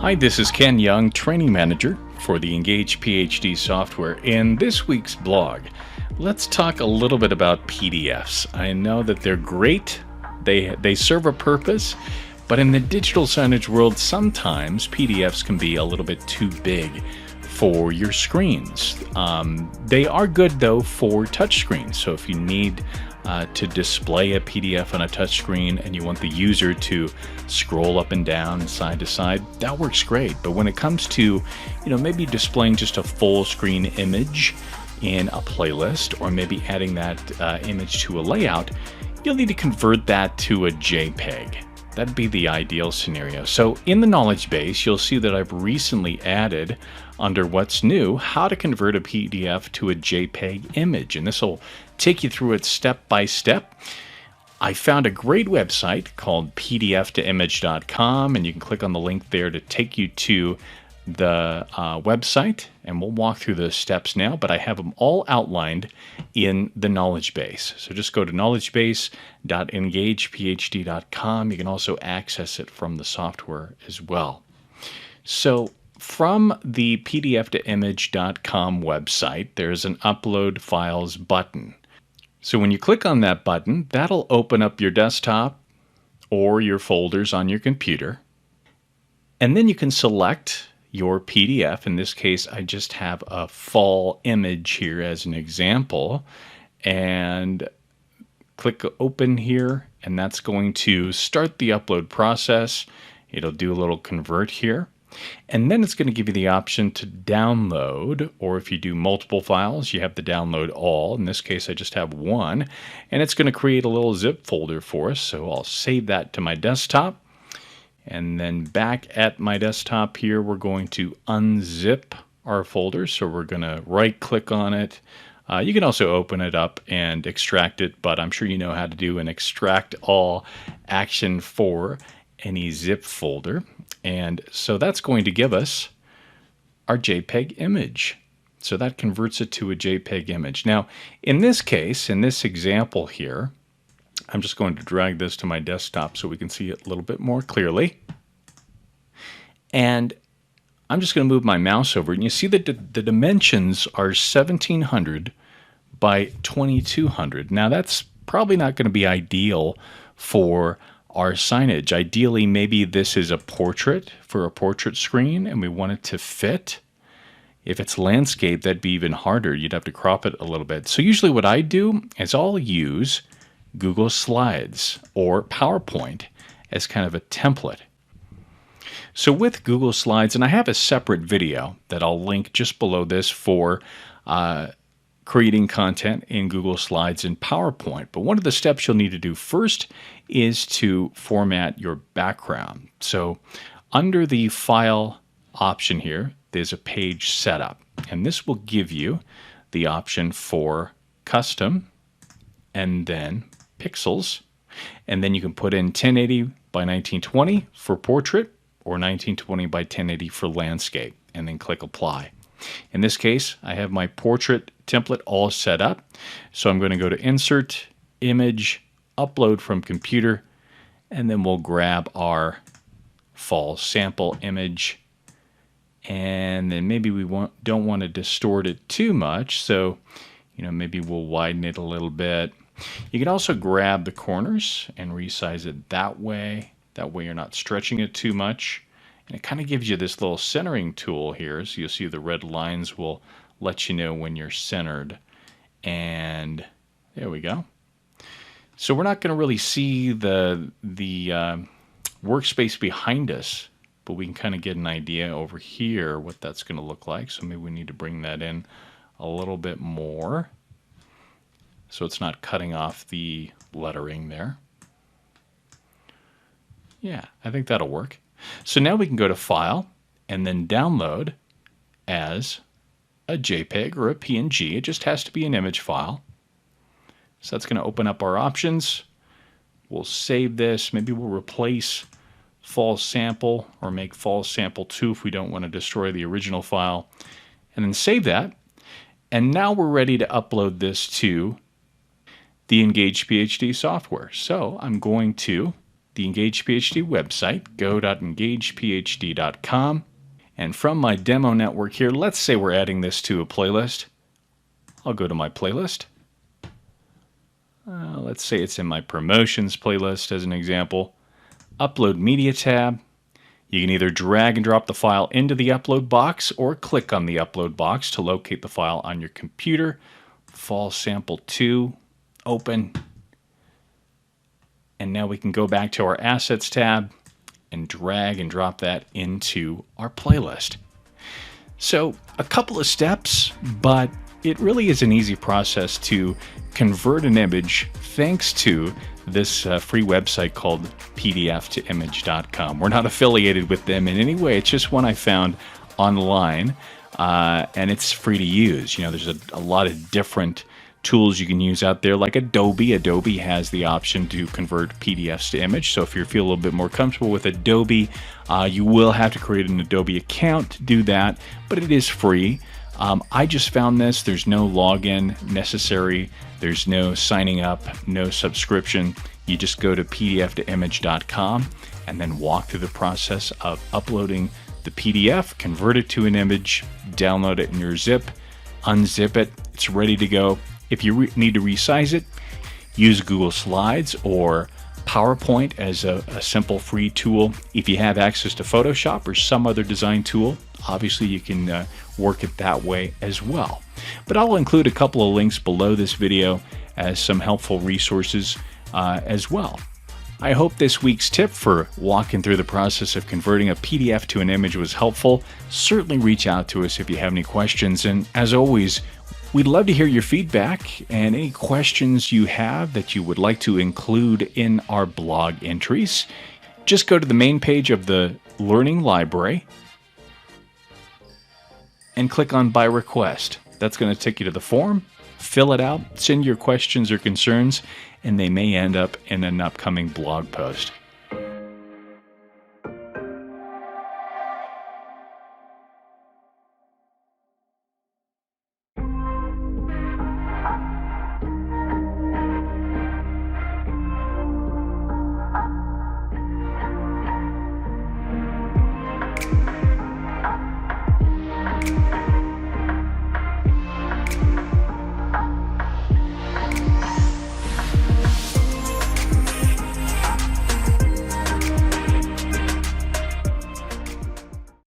Hi, this is Ken Young, Training Manager for the EngagePHD software. In this week's blog, let's talk a little bit about PDFs. I know that they're great, they serve a purpose, but in the digital signage world, sometimes PDFs can be a little bit too big for your screens. They are good though for touchscreens, so if you need to display a PDF on a touchscreen and you want the user to scroll up and down, side to side, that works great. But when it comes to, maybe displaying just a full screen image in a playlist, or maybe adding that image to a layout, you'll need to convert that to a JPEG. That'd be the ideal scenario. So in the knowledge base, you'll see that I've recently added under what's new, how to convert a PDF to a JPEG image. And this will take you through it step by step. I found a great website called pdf-to-image.com, and you can click on the link there to take you to the website, and we'll walk through those steps now, but I have them all outlined in the knowledge base. So just go to knowledgebase.engagephd.com. You can also access it from the software as well. So from the pdf-to-image.com website, there's an upload files button. So when you click on that button, that'll open up your desktop or your folders on your computer, and then you can select your PDF. In this case, I just have a fall image here as an example, and click open here, and that's going to start the upload process. It'll do a little convert here, and then it's going to give you the option to download, or if you do multiple files, you have the download all. In this case, I just have one, and it's going to create a little zip folder for us. So I'll save that to my desktop. And then back at my desktop here, we're going to unzip our folder. So we're going to right click on it. You can also open it up and extract it, but I'm sure you know how to do an extract all action for any zip folder. And so that's going to give us our JPEG image. So that converts it to a JPEG image. Now, in this case, in this example here, I'm just going to drag this to my desktop so we can see it a little bit more clearly. And I'm just going to move my mouse over, and you see that the dimensions are 1700 by 2200. Now that's probably not going to be ideal for our signage. Ideally, maybe this is a portrait for a portrait screen and we want it to fit. If it's landscape, that'd be even harder. You'd have to crop it a little bit. So usually what I do is I'll use Google Slides or PowerPoint as kind of a template. So with Google Slides, and I have a separate video that I'll link just below this for creating content in Google Slides and PowerPoint. But one of the steps you'll need to do first is to format your background. So under the File option here, there's a Page Setup, and this will give you the option for Custom and then Pixels, and then you can put in 1080 by 1920 for portrait or 1920 by 1080 for landscape, and then click Apply. In this case, I have my portrait template all set up, so I'm going to go to Insert, Image, Upload from Computer, and then we'll grab our fall sample image, and then maybe we don't want to distort it too much, so maybe we'll widen it a little bit. You can also grab the corners and resize it that way. That way you're not stretching it too much. And it kind of gives you this little centering tool here. So you'll see the red lines will let you know when you're centered. And there we go. So we're not going to really see the workspace behind us, but we can kind of get an idea over here what that's going to look like. So maybe we need to bring that in a little bit more, so it's not cutting off the lettering there. Yeah, I think that'll work. So now we can go to File and then Download as a JPEG or a PNG. It just has to be an image file. So that's going to open up our options. We'll save this. Maybe we'll replace Fall Sample or make Fall Sample 2 if we don't want to destroy the original file. And then save that. And now we're ready to upload this to the EngagePHD software. So I'm going to the EngagePHD website, go.engagephd.com. And from my demo network here, let's say we're adding this to a playlist. I'll go to my playlist. Let's say it's in my promotions playlist as an example. Upload Media tab. You can either drag and drop the file into the upload box or click on the upload box to locate the file on your computer. Fall sample 2, open. And now we can go back to our assets tab and drag and drop that into our playlist. So a couple of steps, but it really is an easy process to convert an image thanks to this free website called pdftoimage.com. We're not affiliated with them in any way. It's just one I found online, and it's free to use. You know, there's a lot of different tools you can use out there, like Adobe. Adobe has the option to convert PDFs to image. So if you feel a little bit more comfortable with Adobe, you will have to create an Adobe account to do that, but it is free. I just found this. There's no login necessary. There's no signing up, no subscription. You just go to pdftoimage.com and then walk through the process of uploading the PDF, convert it to an image, download it in your zip, unzip it. It's ready to go. If you need to resize it, use Google Slides or PowerPoint as a simple free tool. If you have access to Photoshop or some other design tool, obviously you can work it that way as well. But I'll include a couple of links below this video as some helpful resources as well. I hope this week's tip for walking through the process of converting a PDF to an image was helpful. Certainly reach out to us if you have any questions. And as always, we'd love to hear your feedback and any questions you have that you would like to include in our blog entries. Just go to the main page of the Learning Library and click on By Request. That's going to take you to the form. Fill it out, send your questions or concerns, and they may end up in an upcoming blog post.